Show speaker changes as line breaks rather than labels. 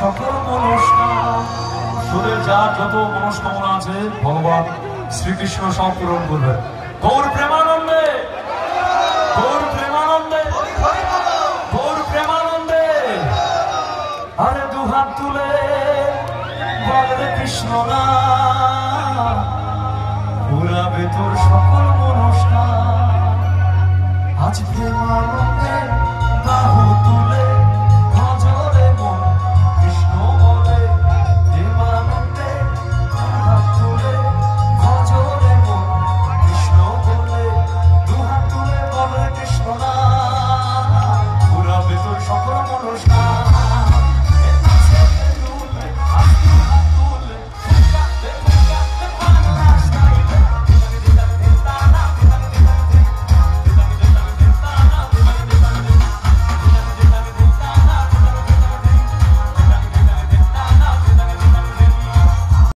সকল মনস্কামনা, তোদের যার যত মনস্কামনা আছে ভগবান শ্রীকৃষ্ণ সব পূরণ করবে। গৌর প্রেমানন্দে, গৌর প্রেমানন্দে, গৌর প্রেমানন্দে। আরে দুহাত তুলে বলে কৃষ্ণ না, পুরাবে তোর সকল মনস্কামনা। আজ প্রেমানন্দে